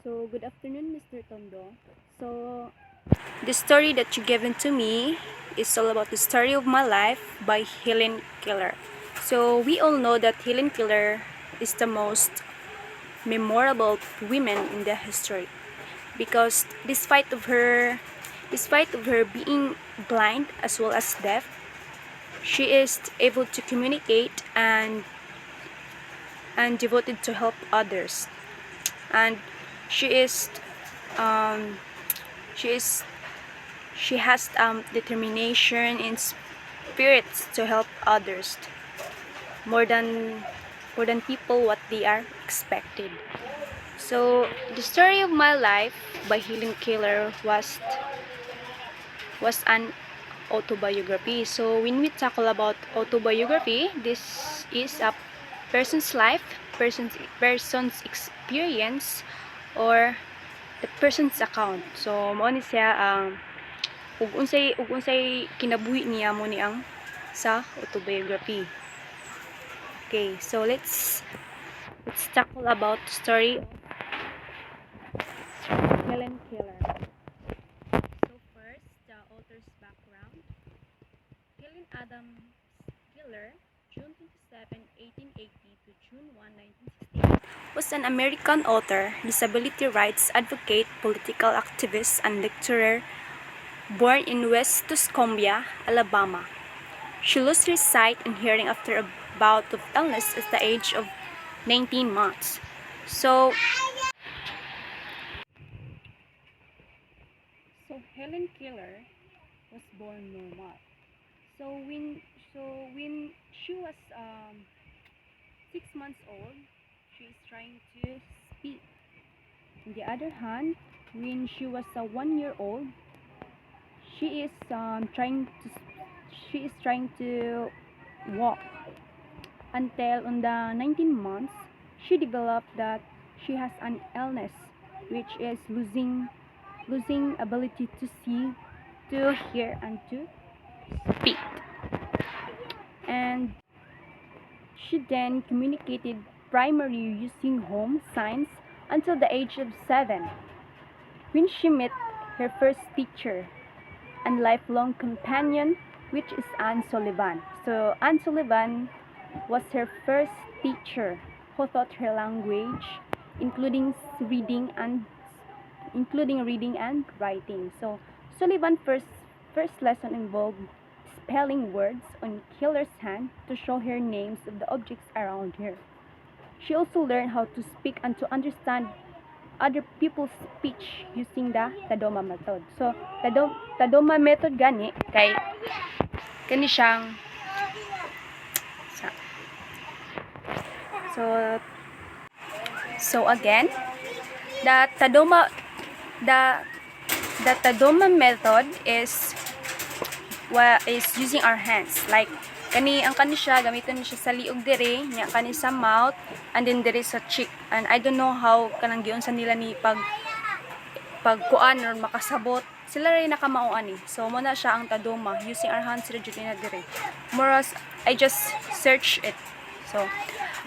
So, good afternoon, Mr. Tondo. So, the story that you given to me is all about the story of my life by Helen Keller. So, we all know that Helen Keller is the most memorable woman in the history because despite of her being blind as well as deaf, she is able to communicate and devoted to help others. And she is um, she is she has determination and spirit to help others more than more than people what they are expected. So the story of my life by Helen Keller was an autobiography. So when we tackle about autobiography, this is a person's life, person's experience, or the person's account. So mao ni siya ang ug unsay kinabuhi niya mo ni ang sa autobiography. Okay, so let's tackle about the story of Helen Keller. So first, the author's background. Helen Adams Keller, June 27, 1880 to June 1, 1968, was an American author, disability rights advocate, political activist, and lecturer born in West Tuscumbia, Alabama. She lost her sight and hearing after a bout of illness at the age of 19 months. So Helen Keller was born normal. So when when she was 6 months old, she is trying to speak. On the other hand, when she was 1 year old, she is trying to walk. Until on the 19 months, she developed that she has an illness, which is losing ability to see, to hear, and to speak. And she then communicated primarily using home signs until the age of 7, when she met her first teacher and lifelong companion, which is Anne Sullivan. So Anne Sullivan was her first teacher who taught her language, including reading and writing. So Sullivan's first lesson involved spelling words on Keller's hand to show her names of the objects around her. She also learned how to speak and to understand other people's speech using the Tadoma method. So Tadoma method gani kay kani siyang so so again the the the Tadoma method is using our hands, like kani siya gamiton ni siya sa liog dire nya kani sa mouth and then dire sa cheek, and I don't know how kanang giun sa nila ni pagkuan or makasabot sila rin nakamao ani. So mo na siya ang Tadoma using our hands ra jud na dire. Moras I just search it. So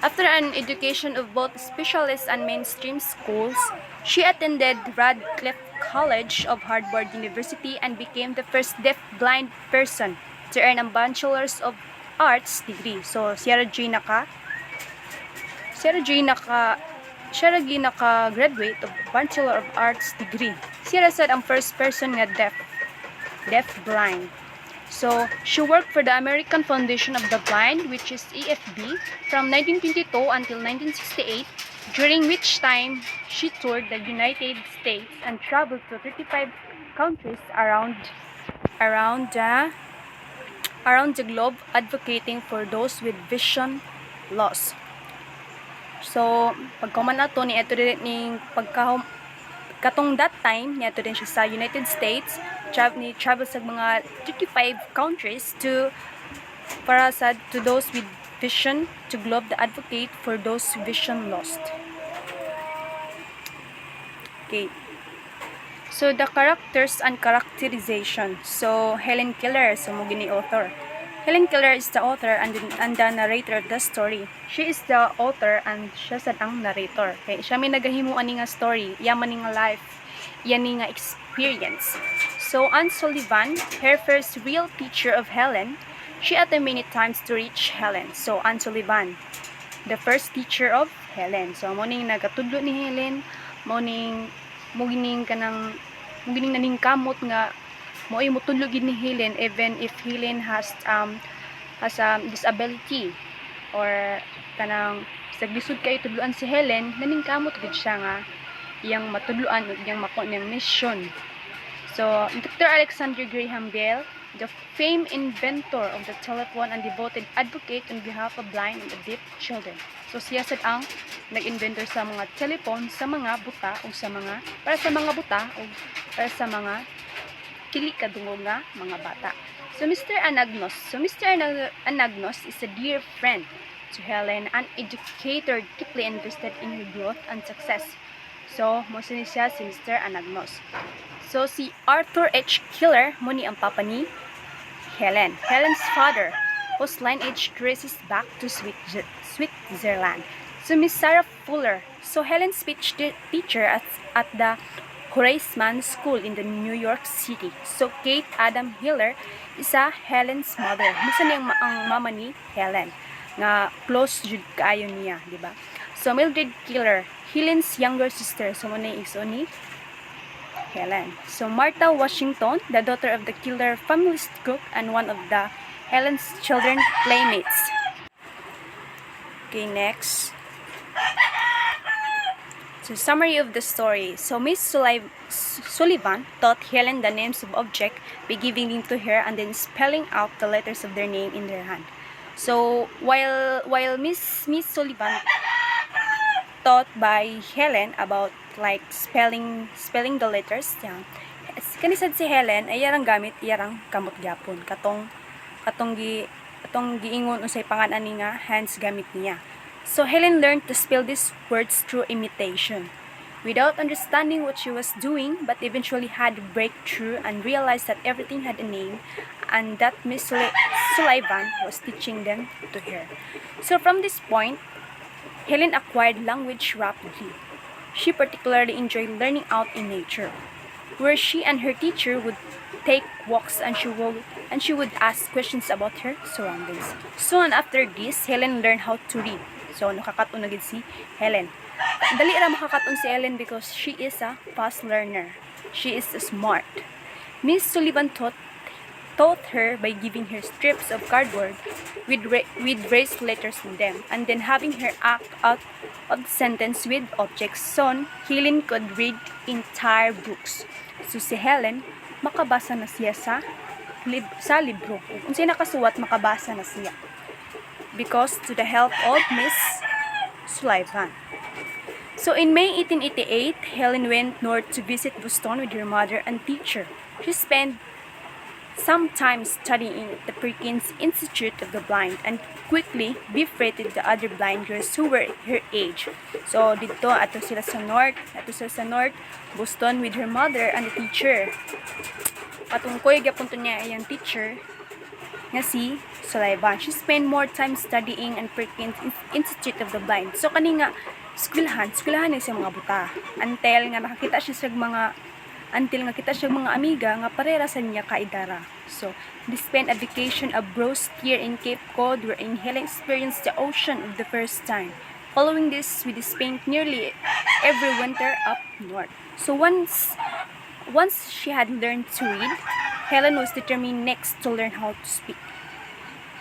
after an education of both specialist and mainstream schools, she attended Radcliffe College of Harvard University and became the first deaf-blind person to earn a Bachelor's of Arts degree. So siya ra naka-graduate of Bachelor of Arts degree. Siya ra sad ang first person nga deaf-blind. So, she worked for the American Foundation of the Blind, which is AFB, from 1922 until 1968, during which time she toured the United States and traveled to 35 countries around the globe, advocating for those with vision loss. So, pagkaman na to ni ito ning katong that time niya din siya sa United States, travel sa mga 35 countries to those with vision, to globe the advocate for those vision lost. Okay. So the characters and characterization. So Helen Keller, so mo gini author. Helen Keller is the author and the narrator of the story. She is the author and siya sad ang narrator. Okay? Siya may nagahimuan ni nga story, yaman ni nga life, yan ni nga experience. So, Anne Sullivan, her first real teacher of Helen, she attempted many times to reach Helen. So, Anne Sullivan, the first teacher of Helen. So, mo ning nagatudlo ni Helen, mo gining naning kamot nga mo'y mutudlo gid ni Helen even if Helen has a disability or kanang saglisod kay tudloan si Helen, naning kamot gid siya nga iyang matudloan ug iyang mako niyang mission. So, Dr. Alexander Graham Bell, the famed inventor of the telephone and devoted advocate on behalf of blind and deaf children. So, siya sad ang nag-inventor sa mga telephone sa mga buta o para sa mga buta o para sa mga dili kadungog nga mga bata. So, Mr. Anagnos. So, Mr. Anagnos is a dear friend to Helen, an educator deeply invested in her growth and success. So, mo siya si Mr. Anagnos. So, si Arthur H. Keller, mo ni ang papa ni Helen. Helen's father, whose lineage traces back to Switzerland. So, Miss Sarah Fuller. So, Helen's speech teacher at the Horaceman School in the New York City. So, Kate Adam Hiller isa Helen's mother. Misa niya ang mama ni Helen. Nga close jud kaayo niya, di ba? So, Mildred Keller, Helen's younger sister. So, muna igso ni Helen. So, Martha Washington, the daughter of the Keller family's cook and one of the Helen's children playmates. Okay, next. So, summary of the story. So, Miss Sullivan taught Helen the names of objects by giving them to her and then spelling out the letters of their name in their hand. So, while Miss Sullivan taught by Helen about like spelling the letters, yan. Kanisad si Helen ay yarang gamit yarang kamot gyapon katong giingon usay panganan ni nga hands gamit niya. So, Helen learned to spell these words through imitation, without understanding what she was doing, but eventually had a breakthrough and realized that everything had a name and that Miss Sullivan was teaching them to her. So, from this point, Helen acquired language rapidly. She particularly enjoyed learning out in nature, where she and her teacher would take walks and she would ask questions about her surroundings. Soon after this, Helen learned how to read. So, nakakaton na gid si Helen. Dali ra makakaton si Helen because she is a fast learner. She is smart. Miss Sullivan taught her by giving her strips of cardboard with raised letters in them and then having her act out of the sentence with objects. Soon, Helen could read entire books. So, si Helen, makabasa na siya sa libro. Kung siya nakasuwat, makabasa na siya. Because to the help of Miss Sullivan. So, in May 1888, Helen went north to visit Boston with her mother and teacher. She spent some time studying at the Perkins Institute of the Blind and quickly befriended the other blind girls who were her age. So, dito, ato sila sa north, Boston with her mother and the teacher. Patungkoy, gapunto niya yung teacher nga si Sullivan. She spent more time studying and Perkins Institute of the Blind. So, kani nga, eskwelahan niya sa mga buta. Until nga nakakita siya sa mga amiga nga parera sa niya kaidara. So, they spent a vacation abroad here in Cape Cod wherein Helen experienced the ocean for the first time. Following this, we spent nearly every winter up north. So, once she had learned to read, Helen was determined next to learn how to speak.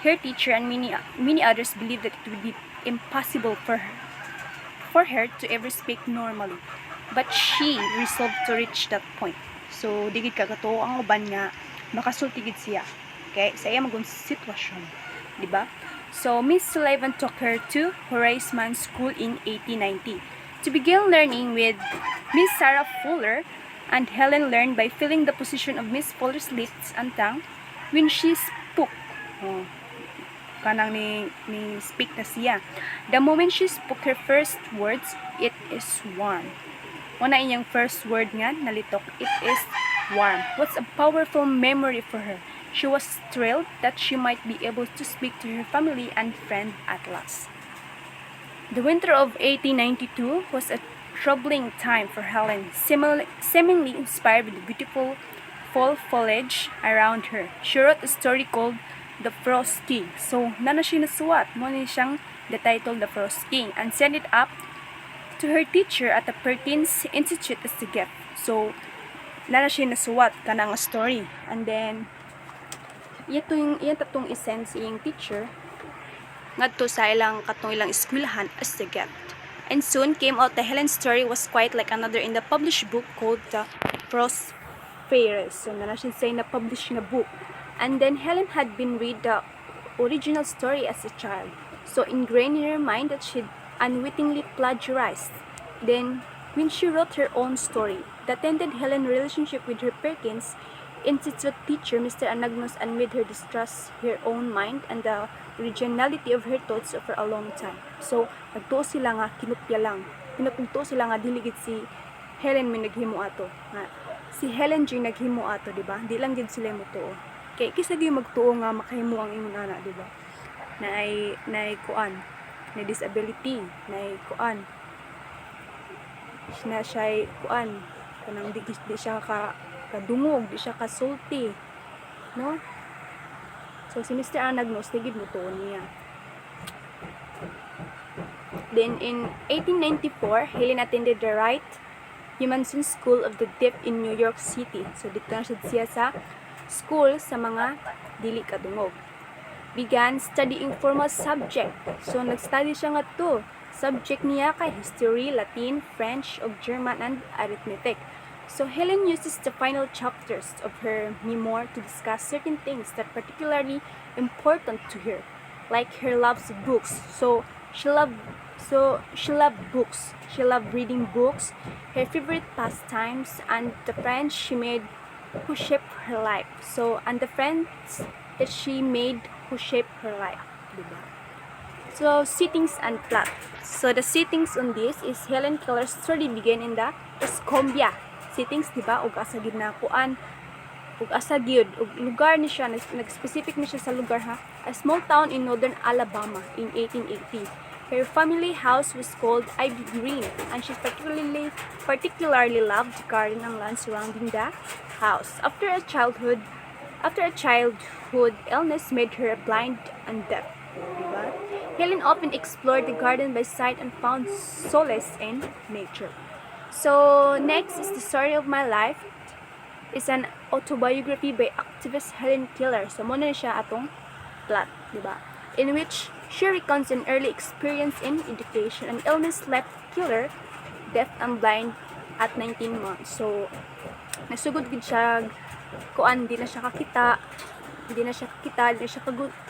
Her teacher and many others believed that it would be impossible for her to ever speak normally. But she resolved to reach that point. So, digid kagato ang uban nga makasultigid siya. Okay? Sa iya magun sitwasyon. Diba? So, Miss Sullivan took her to Horaceman School in 1890 to begin learning with Miss Sarah Fuller, and Helen learned by feeling the position of Miss Fuller's lips and tongue when she spoke. Oh, kanang ni speak na siya. The moment she spoke her first words, it is warm. Una inyang first word nga nalitok, it is warm. What's a powerful memory for her? She was thrilled that she might be able to speak to her family and friend at last. The winter of 1892 was a troubling time for Helen, seemingly inspired by the beautiful fall foliage around her. She wrote a story called The Frost King. So, nana siya nasuwat. Mo ni siyang the title The Frost King and sent it up to her teacher at the Perkins Institute as a gift. So, nana siya nasuwat ka ng story. And then, iyan tatong isend sa iyang teacher ngadto sa katong ilang eskwelahan as a gift. And soon came out the Helen's story was quite like another in the published book called The Frost Fairies. So, nana siya say na published na book. And then Helen had been read the original story as a child, so ingrained in her mind that she'd unwittingly plagiarized. Then, when she wrote her own story, the tended Helen's relationship with her Perkins Institute teacher, Mr. Anagnos, and made her distrust her own mind and the originality of her thoughts for a long time. So, nagtuo sila nga kinupya lang. Pinagtuo sila nga diligid si Helen may naghimo ato. Si Helen G naghimo ato, di ba? Di lang gid sila mo tuo. Kay kisa gyud magtuo nga makahimo ang imong ana, di ba? Na ay kuan, na disability, na kuan. Na siya kuan, kanang di siya kadungog, di siya kasulti, no? So si Mr. Anagnos tigid mo tuo niya. Then in 1894, Helen attended the Wright Humanson School of the Deaf in New York City. So dito na siya sa school sa mga dili kadungog. Began studying formal subject. So nag-study siya nga to. Subject niya kay history, Latin, French, ug German and arithmetic. So Helen uses the final chapters of her memoir to discuss certain things that particularly important to her, like her loves of books. So she loved books. She loved reading books, her favorite pastimes, and the friends she made who shaped her life. So, and the friends that she made who shaped her life. Diba? So, settings and plot. So, the settings on this is Helen Keller's story began in the Escombia. Settings, diba? Ug asa gid na kuan. Ug asa gyud. Ug lugar ni siya, nag-specific ni siya sa lugar ha. A small town in northern Alabama in 1880. Her family house was called Ivy Green, and she particularly loved the garden and land surrounding the house. After a childhood illness made her blind and deaf. Diba? Helen often explored the garden by sight and found solace in nature. So next is The Story of My Life. It's an autobiography by activist Helen Keller. So muna na siya atong plot, diba? In which she recounts an early experience in education. An illness left Keller deaf and blind at 19 months. So, nasugod gid siya kuan, di na siya kakita, di na siya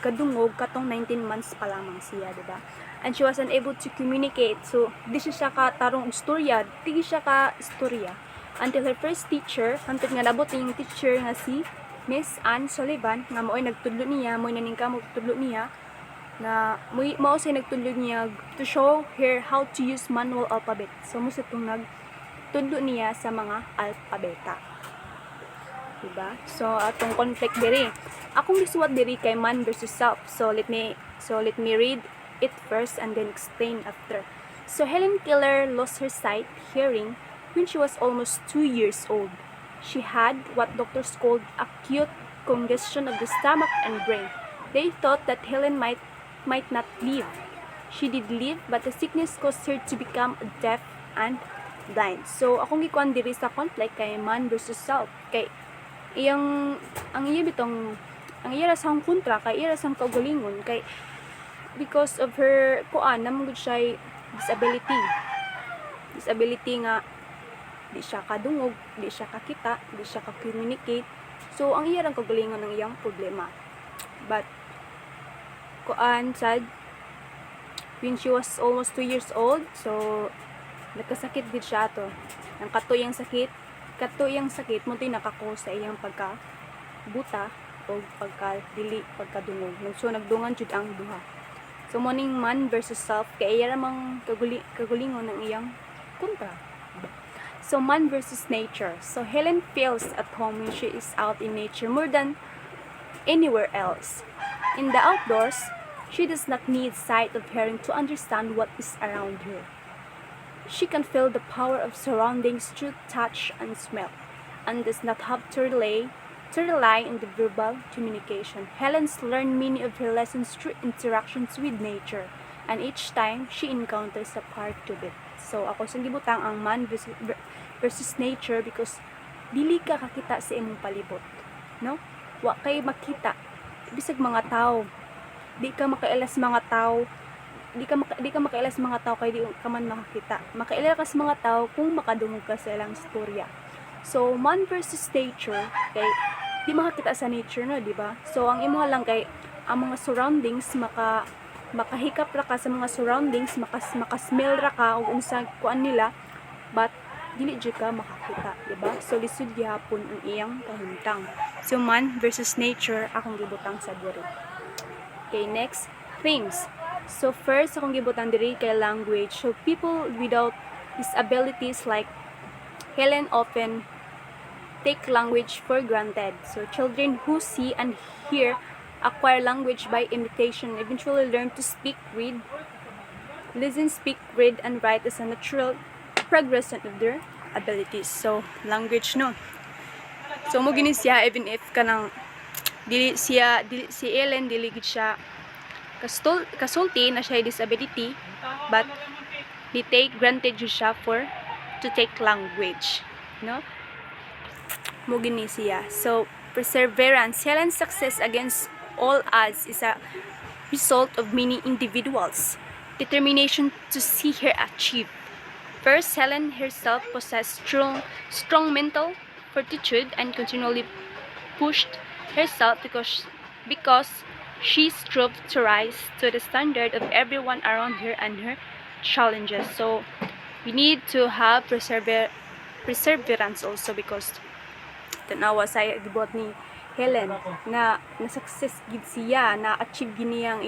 kadungog katong 19 months pa lamang siya, diba? And she was unable to communicate. So, di siya katarong istorya, di siya ka istorya. Until her first teacher, hantod nga nabot yung teacher nga si Miss Anne Sullivan, nga mo'y nagtudlo niya, mo'y naningkamog tudlo niya, na mao say nagtudlo niya to show her how to use manual alphabet. So mo sa itong nagtudlo niya sa mga alpabeta, diba? So atong conflict diri, akong gisuwat diri kay man versus self. So let me read it first and then explain after. So Helen Keller lost her sight, hearing when she was almost 2 years old. She had what doctors called acute congestion of the stomach and brain. They thought that Helen might not live. She did live, but the sickness caused her to become deaf and blind. So, akong gikuan diri sa conflict kay man versus self. Kay ang iya sa kontra kay iya sa kaugalingon kay because of her kuan namugod siya disability nga di siya kadungog, di siya kakita, di siya ka-communicate. So, ang iya lang kaugalingon ng iyang problema. But kuan sad when she was almost 2 years old, so nagkasakit gid siya to. Ang katuyang sakit mo tuy nakako sa iyang pagkabuta o pagkadungog. So nagdungan jud ang duha. So morning man versus self kay iya ramang kagulingon ng iyang kontra. So man versus nature. So Helen feels at home when she is out in nature more than anywhere else. In the outdoors, she does not need sight of hearing to understand what is around her. She can feel the power of surroundings through touch and smell, and does not have to rely on the verbal communication. Helen's learned many of her lessons through interactions with nature, and each time she encounters a part of it. So ako sa gibutang ang man versus nature because dili ka kakita sa imong palibot, no? Wa kay makita bisag mga tao. Di ka makailas mga tao. Di ka makailas mga tao kay di ka man makakita. Makailas ka sa mga tao kung makadungog ka sa ilang istorya. So man versus nature kay di makakita sa nature no, di ba? So ang imo lang kay ang mga surroundings makahikap ra ka sa mga surroundings, makasmell ra ka og unsa kuan nila, but dili jud ka makakita, di ba? So lisod gyapon ang iyang kahimtang. So man versus nature akong gibutang sa diri. Okay, next, themes. So first akong gibutang diri kay language. So people without disabilities like Helen often take language for granted. So children who see and hear acquire language by imitation, eventually learn to speak, read, listen, speak, read, and write as a natural progression of their abilities. So language no. So mo gini siya even if kanang dili si Ellen dili gid siya kasulti na siya disability, but they take granted siya to take language, no? Mo gini siya. So perseverance. Helen's success against all odds is a result of many individuals' determination to see her achieve. First, Helen herself possessed strong mental fortitude and continually pushed herself because she strove to rise to the standard of everyone around her and her challenges. So we need to have perseverance also because tanawa sa gibot ni Helen na success gid siya, na achieve gid niya ang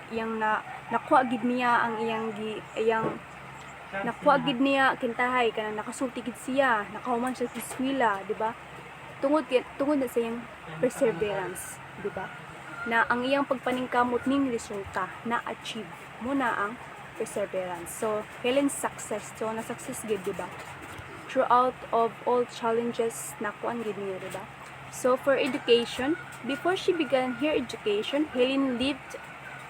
iyang nakuha gid niya ang iyang nakuha gid niya kintahay kana nakasulti gid siya, nakahuman siya sa eskwela, di ba? Tungod na sa iyang perseverance, di ba? Na ang iyang pagpaningkamot ning resulta na achieve mo na ang perseverance. So Helen's success, so na success gid, di ba? Throughout of all challenges nakuan gid niya, di ba? So for education, before she began her education, Helen lived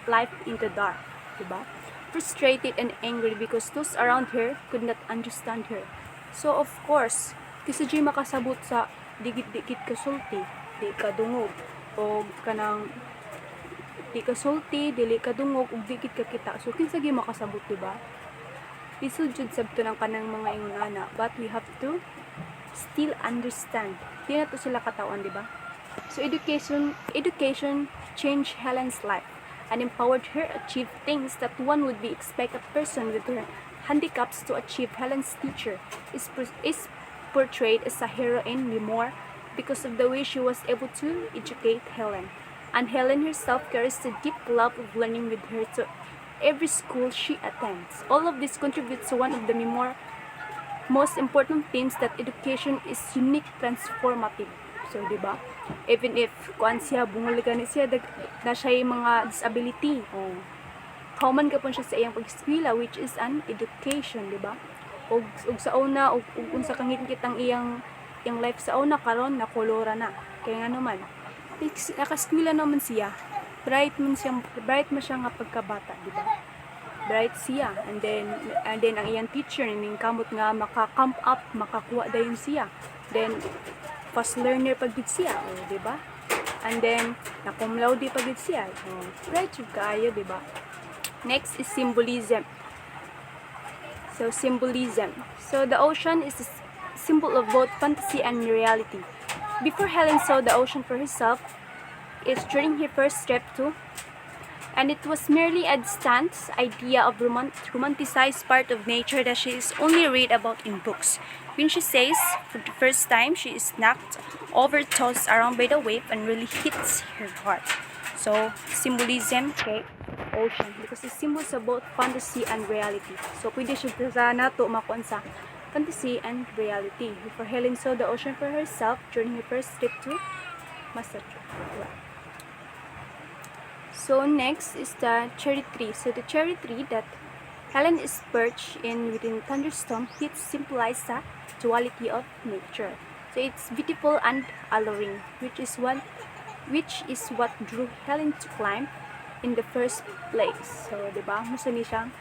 life in the dark, di ba? Frustrated and angry because those around her could not understand her. So of course, kasi di makasabot sa digit kasulti, di kadungog o kanang di kasulti, dili kadungog ug digit kakita. So kinsa gi makasabot, di ba? Lisod jud sabto ng kanang mga ingon ana, but we have to still understand. Di na to sila katawan, di ba? So education changed Helen's life and empowered her to achieve things that one would be expect a person with her handicaps to achieve. Helen's teacher is portrayed as a heroine more because of the way she was able to educate Helen. And Helen herself carries a deep love of learning with her to every school she attends. All of this contributes to one of the most important themes, that education is unique, transformative. So, di ba? Even if kuan siya, bungol ka ni siya, na siya yung mga disability. Kauman ka po siya sa iyang pag-eskwela, which is an education, di ba? Og sa una, og unsa kang kitang iyang life sa una, karon na kolora na. Kaya nga naman, nakaskwela naman siya. Bright man siya nga pagkabata, di ba? Bright siya. And then ang iyang teacher, ning kamot nga maka-camp up, makakuha dayon siya. Then, fast learner pagid siya, di ba? And then, na-cum laude pagid siya. Bright yung kaayo, di ba? Next is symbolism. So, symbolism. So, the ocean is a symbol of both fantasy and reality. Before Helen saw the ocean for herself, is during her first trip to, and it was merely a distant idea of romanticized part of nature that she is only read about in books. When she says, for the first time, she is knocked over, tossed around by the wave, and really hits her heart. So, symbolism, okay, ocean, because it's symbols of both fantasy and reality. So, pwede siya sa nato makuan sa fantasy and reality. Before Helen saw the ocean for herself during her first trip to Massachusetts. So next is the cherry tree. So the cherry tree that Helen is perched in within thunderstorm hits symbolize the duality of nature. So it's beautiful and alluring, which is what drew Helen to climb in the first place. So, di ba? Musa ni siyang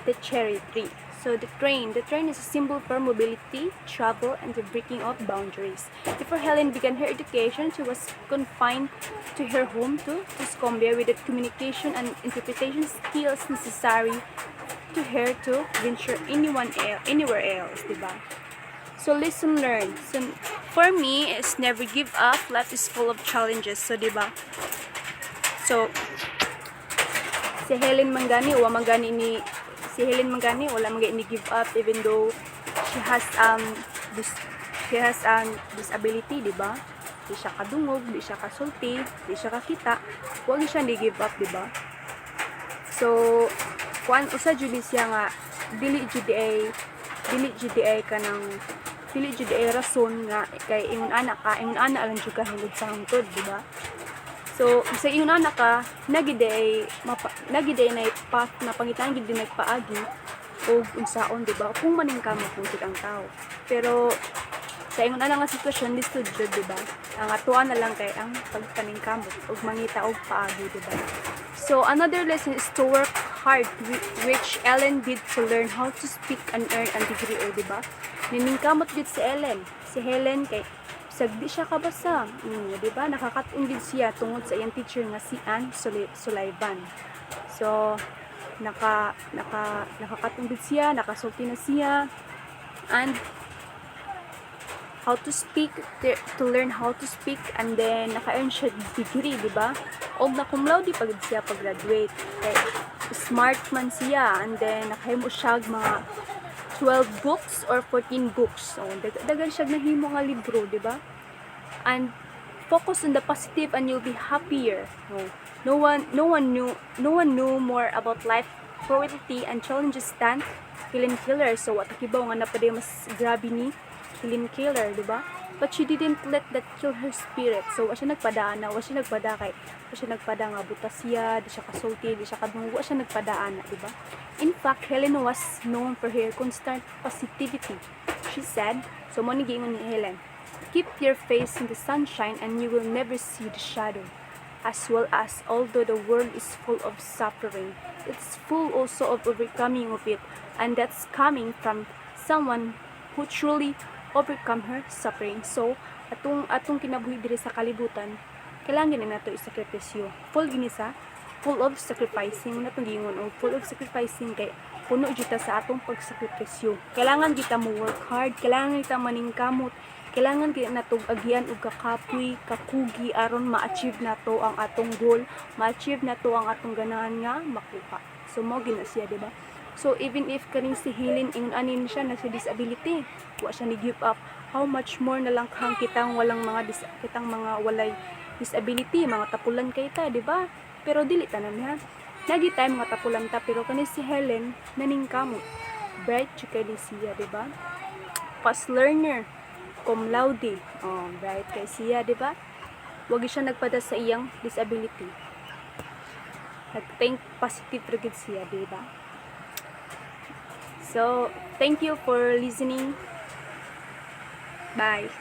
the cherry tree. So the train is a symbol for mobility, travel, and the breaking of boundaries. Before Helen began her education, she was confined to her home to Scambia with the communication and interpretation skills necessary to her to venture anywhere else, diba? So lesson learned. So for me, is never give up. Life is full of challenges. So diba? So si Helen Mangani wala mangani give up even though she has disability, di ba? Di siya kadungog, di siya kasulti, di siya kakita, huwag siya ni give up, di ba? So kuan usa jud siya nga dili jud ay rason nga kay ingon ana alang jud ka hingod sa hangtod, di ba? So, sa ingon anak ka, nagiday na path na pangitan gid din nagpaagi o unsaon, di ba? Kung maning ka maputik ang tao. Pero sa ingon ana nga sitwasyon lisod jud, di ba? Ang atuan na lang kay ang pagpaningkamot og mangita og paagi, di ba? So, another lesson is to work hard, which Ellen did to learn how to speak and earn a degree, di ba? Niningkamot gid si Helen kay sagdi siya kabasa. Di ba? Nakakatungid siya tungod sa iyang teacher nga si Anne Sullivan. So, nakakatungid siya, nakasulti na siya, and how to speak, to learn how to speak, and then naka-earn siya degree, di ba? O na cum laude pagid siya pag-graduate. Kay smart man siya, and then nakahimo siya mga 12 books or 14 books. So, dagan siya nahimo nga libro, di ba? And focus on the positive and you'll be happier. No one knew more about life, cruelty, and challenges than Helen Keller. So, what kibaw nga napaday mas grabe ni Helen Keller, di ba? But she didn't let that kill her spirit. So, wa siya nagpadaan na, wa siya nga butas siya, di siya kasulti, di siya kadungo, wa siya nagpadaan na, di ba? In fact, Helen was known for her constant positivity. She said, so mo ni giingon ni Helen, keep your face in the sunshine and you will never see the shadow. As well as, although the world is full of suffering, it's full also of overcoming of it, and that's coming from someone who truly overcome her suffering. So, atong kinabuhi diri sa kalibutan, kailangan na nato isakripisyo. Full of sacrificing na gingon, o full of sacrificing kay puno jud sa atong pagsakripisyo. Kailangan kita mo work hard, kailangan kita maningkamot, kailangan kita natong agian og kakapoy, kakugi aron ma-achieve nato ang atong goal, ma-achieve nato ang atong ganahan nga makuha. So mo gina siya, di ba? So even if kaning si Helen ingon anin siya na si disability, wa siya ni give up. How much more na lang kang kitang mga walay disability, mga tapulan kay ta, di ba? Pero dili tanan ha. Nagi tay mga tapulan ta, pero kani si Helen naningkamot. Bright chika di siya, di ba? Fast learner, cum laude. Oh, bright kay siya, di ba? Wag siya nagpada sa iyang disability. Nag-think positive ra gid siya, di ba? So, thank you for listening. Bye.